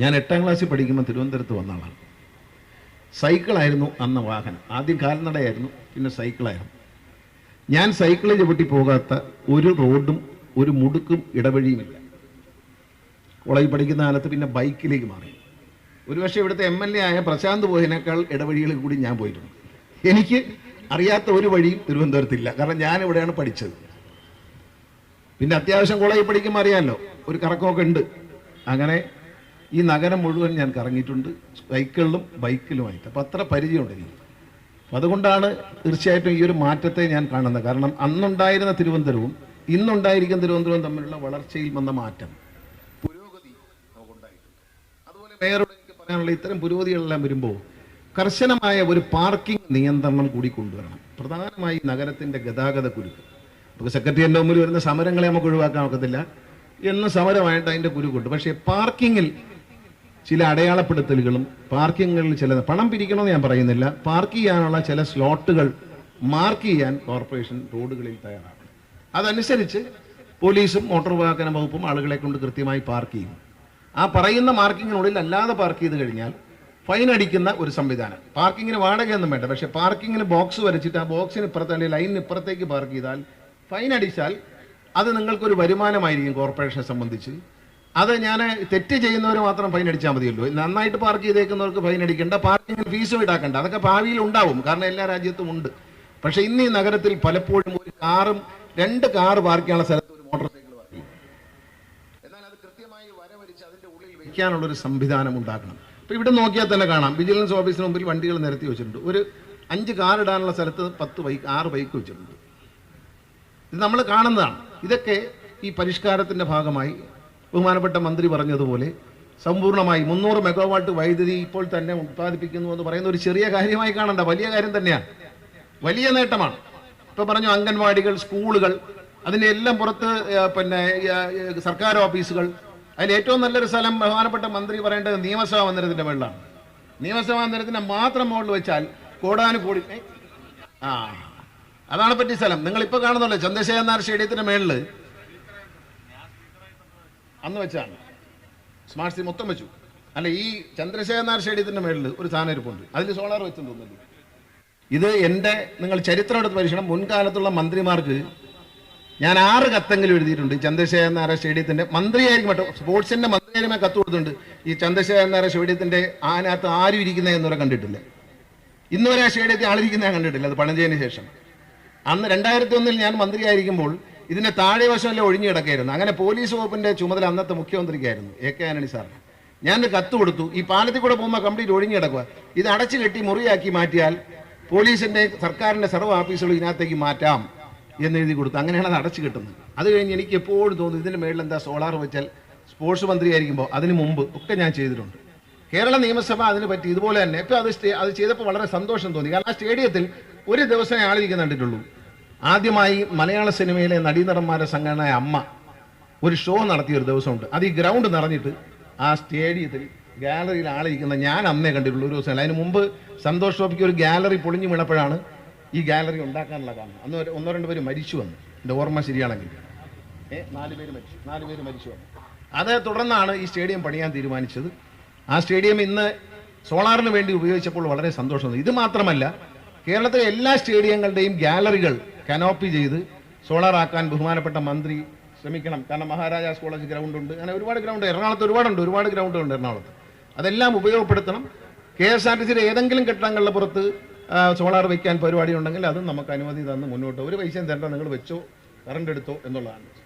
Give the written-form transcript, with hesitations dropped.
ഞാൻ 8ാം ക്ലാസ്സിൽ പഠിക്കുമ്പോൾ തിരുവനന്തപുരത്ത് വന്ന ആളാണ്. സൈക്കിളായിരുന്നു അന്ന് വാഹനം. ആദ്യം കാൽനടയായിരുന്നു, പിന്നെ സൈക്കിളായിരുന്നു. ഞാൻ സൈക്കിളിൽ ചവിട്ടി പോകാത്ത ഒരു റോഡും ഒരു മുടുക്കും ഇടവഴിയുമില്ല. കോളേജ് പഠിക്കുന്ന കാലത്ത് പിന്നെ ബൈക്കിലേക്ക് മാറി. ഒരുപക്ഷെ ഇവിടുത്തെ MLA ആയ പ്രശാന്ത് പോയതിനേക്കാൾ ഇടവഴികളിൽ കൂടി ഞാൻ പോയിട്ടുണ്ട്. എനിക്ക് അറിയാത്ത ഒരു വഴിയും തിരുവനന്തപുരത്തില്ല, കാരണം ഞാൻ ഇവിടെയാണ് പഠിച്ചത്. പിന്നെ അത്യാവശ്യം കോളേജിൽ പഠിക്കുമ്പോൾ അറിയാമല്ലോ, ഒരു കറക്കമൊക്കെ ഉണ്ട്. അങ്ങനെ ഈ നഗരം മുഴുവൻ ഞാൻ കറങ്ങിയിട്ടുണ്ട്, സൈക്കിളിലും ബൈക്കിലുമായിട്ട്. അപ്പം അത്ര പരിചയമുണ്ട് എനിക്ക്. അപ്പം അതുകൊണ്ടാണ് തീർച്ചയായിട്ടും ഈ ഒരു മാറ്റത്തെ ഞാൻ കാണുന്നത്. കാരണം അന്നുണ്ടായിരുന്ന തിരുവനന്തപുരവും ഇന്നുണ്ടായിരിക്കുന്ന തിരുവനന്തപുരവും തമ്മിലുള്ള വളർച്ചയിൽ വന്ന മാറ്റം, പുരോഗതി നമുക്കുണ്ടായിട്ടുണ്ട്. അതുപോലെ വേറൊരു എനിക്ക് പറയാനുള്ള ഇത്തരം പുരോഗതികളെല്ലാം വരുമ്പോൾ കർശനമായ ഒരു പാർക്കിംഗ് നിയന്ത്രണം കൂടി കൊണ്ടുവരണം. പ്രധാനമായി നഗരത്തിൻ്റെ ഗതാഗത കുരുക്ക്. നമുക്ക് സെക്രട്ടറിയേറ്റിൻ്റെ മുമ്പിൽ വരുന്ന സമരങ്ങളെ നമുക്ക് ഒഴിവാക്കാൻ ഒക്കത്തില്ല, എന്ന് സമരമായിട്ട് അതിൻ്റെ കുരുക്കുണ്ട്. പക്ഷേ പാർക്കിങ്ങിൽ ചില അടയാളപ്പെടുത്തലുകളും പാർക്കിങ്ങുകളിൽ ചില പണം പിരിക്കണമെന്ന് ഞാൻ പറയുന്നില്ല, പാർക്ക് ചെയ്യാനുള്ള ചില സ്ലോട്ടുകൾ മാർക്ക് ചെയ്യാൻ കോർപ്പറേഷൻ റോഡുകളിൽ തയ്യാറാണ്. അതനുസരിച്ച് പോലീസും മോട്ടോർ വാഹന വകുപ്പും ആളുകളെ കൊണ്ട് കൃത്യമായി പാർക്ക് ചെയ്യും. ആ പറയുന്ന മാർക്കിങ്ങിനുള്ളിൽ അല്ലാതെ പാർക്ക് ചെയ്ത് കഴിഞ്ഞാൽ ഫൈൻ അടിക്കുന്ന ഒരു സംവിധാനം. പാർക്കിങ്ങിന് വാടകയൊന്നും വേണ്ട, പക്ഷേ പാർക്കിങ്ങിന് ബോക്സ് വരച്ചിട്ട് ആ ബോക്സിന് ഇപ്പുറത്ത് അല്ലെങ്കിൽ ലൈനിന് ഇപ്പുറത്തേക്ക് പാർക്ക് ചെയ്താൽ ഫൈൻ അടിച്ചാൽ അത് നിങ്ങൾക്കൊരു വരുമാനമായിരിക്കും കോർപ്പറേഷനെ സംബന്ധിച്ച്. അത് ഞാൻ തെറ്റ് ചെയ്യുന്നവർ മാത്രം ഫൈൻ അടിച്ചാൽ മതിയല്ലോ. നന്നായിട്ട് പാർക്ക് ചെയ്തേക്കുന്നവർക്ക് ഫൈൻ അടിക്കേണ്ട, പാർക്കിങ്ങിന് ഫീസും ഈടാക്കേണ്ട. അതൊക്കെ ഭാവിയിൽ ഉണ്ടാവും, കാരണം എല്ലാ രാജ്യത്തും ഉണ്ട്. പക്ഷേ ഇന്ന് ഈ നഗരത്തിൽ പലപ്പോഴും ഒരു കാറും 2 കാർ പാർക്ക് ചെയ്യാനുള്ള സ്ഥലത്ത് ഒരു മോട്ടോർ സൈക്കിൾ പാർക്ക് ചെയ്യും. എന്നാൽ അത് കൃത്യമായി വരവരിച്ച് അതിൻ്റെ ഉള്ളിൽ വയ്ക്കാനുള്ളൊരു സംവിധാനം ഉണ്ടാക്കണം. അപ്പോൾ ഇവിടെ നോക്കിയാൽ തന്നെ കാണാം, വിജിലൻസ് ഓഫീസിന് മുമ്പിൽ വണ്ടികൾ നിരത്തി വെച്ചിട്ടുണ്ട്. ഒരു 5 കാർ ഇടാനുള്ള സ്ഥലത്ത് 6 ബൈക്ക് വെച്ചിട്ടുണ്ട്. ഇത് നമ്മൾ കാണുന്നതാണ്. ഇതൊക്കെ ഈ പരിഷ്കാരത്തിൻ്റെ ഭാഗമായി ബഹുമാനപ്പെട്ട മന്ത്രി പറഞ്ഞതുപോലെ സമ്പൂർണ്ണമായി 300 മെഗാവാട്ട് വൈദ്യുതി ഇപ്പോൾ തന്നെ ഉത്പാദിപ്പിക്കുന്നു എന്ന് പറയുന്ന ഒരു ചെറിയ കാര്യമായി കാണണ്ട, വലിയ കാര്യം തന്നെയാണ്, വലിയ നേട്ടമാണ്. ഇപ്പോൾ പറഞ്ഞു അംഗൻവാടികൾ, സ്കൂളുകൾ, അതിൻ്റെ എല്ലാം പുറത്ത് പിന്നെ സർക്കാർ ഓഫീസുകൾ. അതിൽ ഏറ്റവും നല്ലൊരു സ്ഥലം ബഹുമാനപ്പെട്ട മന്ത്രി പറയേണ്ടത് നിയമസഭാ മന്ദിരത്തിൻ്റെ മുകളിലാണ്. നിയമസഭാ മന്ദിരത്തിൻ്റെ മാത്രം മുകളിൽ വെച്ചാൽ കോടാനുകോടി. അതാണ് പറ്റിയ സ്ഥലം. നിങ്ങളിപ്പോൾ കാണുന്നല്ലോ ചന്ദ്രശേഖരൻ നായർ സ്റ്റേഡിയത്തിൻ്റെ മേളിൽ അന്ന് വെച്ചാണ് സ്മാർട്ട് സിറ്റി മൊത്തം വെച്ചു. അല്ല, ഈ ചന്ദ്രശേഖരൻ നായർ സ്റ്റേഡിയത്തിൻ്റെ മേളിൽ ഒരു സാധനം ഇരിപ്പുണ്ട്, അതിൽ സോളാർ വെച്ചെന്ന് തോന്നുന്നു. ഇത് നിങ്ങൾ ചരിത്രം എടുത്ത് പരിശോധിക്കണം. മുൻകാലത്തുള്ള മന്ത്രിമാർക്ക് ഞാൻ 6 കത്തെങ്കിലും എഴുതിയിട്ടുണ്ട്. ചന്ദ്രശേഖരൻ നായർ സ്റ്റേഡിയത്തിൻ്റെ മന്ത്രിയായിരിക്കും കേട്ടോ, സ്പോർട്സിൻ്റെ മന്ത്രിയായിരിക്കും കത്ത് കൊടുത്തിട്ടുണ്ട്. ഈ ചന്ദ്രശേഖരൻ നായർ സ്റ്റേഡിയത്തിൻ്റെ അതിനകത്ത് ആരും ഇരിക്കുന്നത് എന്നവരെ കണ്ടിട്ടില്ല. ഇന്നുവരെ ആ സ്റ്റേഡിയത്തിൽ ആളിരിക്കുന്നത് ഞാൻ കണ്ടിട്ടില്ല, അത് പണിഞ്ഞതിന് ശേഷം. അന്ന് 2001 ഞാൻ മന്ത്രിയായിരിക്കുമ്പോൾ ഇതിൻ്റെ താഴെ വശമല്ലേ ഒഴിഞ്ഞു കിടക്കായിരുന്നു. അങ്ങനെ പോലീസ് വകുപ്പിൻ്റെ ചുമതല അന്നത്തെ മുഖ്യമന്ത്രിക്കായിരുന്നു, AK ആന്റണി സാറിന്. ഞാൻ കത്ത് കൊടുത്തു, ഈ പാലത്തിൽ കൂടെ പോകുമ്പോൾ കംപ്ലീറ്റ് ഒഴിഞ്ഞു കിടക്കുക, ഇത് അടച്ചു കെട്ടി മുറിയാക്കി മാറ്റിയാൽ പോലീസിൻ്റെ സർക്കാരിൻ്റെ സർവ്വ ഓഫീസുകൾ ഇതിനകത്തേക്ക് മാറ്റാം എന്ന് എഴുതി കൊടുത്തു. അങ്ങനെയാണ് അത് അടച്ചു കിട്ടുന്നത്. അത് കഴിഞ്ഞ് എനിക്ക് എപ്പോഴും തോന്നുന്നു ഇതിൻ്റെ മേളിൽ എന്താ സോളാർ വെച്ചാൽ, സ്പോർട്സ് മന്ത്രിയായിരിക്കുമ്പോൾ അതിന് മുമ്പ് ഒക്കെ ഞാൻ ചെയ്തിട്ടുണ്ട്. കേരള നിയമസഭ അതിന് പറ്റി ഇതുപോലെ തന്നെ. ഇപ്പോൾ അത് ചെയ്തപ്പോൾ വളരെ സന്തോഷം തോന്നി. കാരണം ആ സ്റ്റേഡിയത്തിൽ ഒരു ദിവസമേ ആളിരിക്കാൻ കണ്ടിട്ടുള്ളൂ. ആദ്യമായി മലയാള സിനിമയിലെ നടീനടന്മാരുടെ സംഘടനയായ അമ്മ ഒരു ഷോ നടത്തിയ ഒരു ദിവസമുണ്ട്. അത് ഈ ഗ്രൗണ്ട് നിറഞ്ഞിട്ട് ആ സ്റ്റേഡിയത്തിൽ ഗാലറിയിൽ ആളിരിക്കുന്ന ഞാൻ അന്നേ കണ്ടിട്ടുള്ളൂ ഒരു ദിവസം. അതിന് മുമ്പ് സന്തോഷ് ട്രോഫിക്ക് ഒരു ഗാലറി പൊളിഞ്ഞു വീണപ്പോഴാണ് ഈ ഗാലറി ഉണ്ടാക്കാനുള്ള കാരണം. അന്ന് 1-2 പേര് മരിച്ചു വന്നു, എൻ്റെ ഓർമ്മ ശരിയാണെങ്കിൽ. 4 പേര് മരിച്ചു വന്നു. അതേ തുടർന്നാണ് ഈ സ്റ്റേഡിയം പണിയാൻ തീരുമാനിച്ചത്. ആ സ്റ്റേഡിയം ഇന്ന് സോളാറിന് വേണ്ടി ഉപയോഗിച്ചപ്പോൾ വളരെ സന്തോഷം. ഇത് മാത്രമല്ല, കേരളത്തിലെ എല്ലാ സ്റ്റേഡിയങ്ങളുടെയും ഗാലറികൾ കനോപ്പി ചെയ്ത് സോളാറാക്കാൻ ബഹുമാനപ്പെട്ട മന്ത്രി ശ്രമിക്കണം. കാരണം മഹാരാജാസ് കോളേജ് ഗ്രൗണ്ട് ഉണ്ട്, അങ്ങനെ ഒരുപാട് ഗ്രൗണ്ട് എറണാകുളത്ത് ഒരുപാട് ഗ്രൗണ്ടുണ്ട് എറണാകുളത്ത്. അതെല്ലാം ഉപയോഗപ്പെടുത്തണം. KSRTCയുടെ ഏതെങ്കിലും കെട്ടിടങ്ങളുടെ പുറത്ത് സോളാർ വയ്ക്കാൻ പരിപാടി ഉണ്ടെങ്കിൽ അതും നമുക്ക് അനുമതി തന്ന് മുന്നോട്ട്. ഒരു പൈസയും തരണ്ട, നിങ്ങൾ വെച്ചോ, കറണ്ട് എടുത്തോ എന്നുള്ളതാണ്.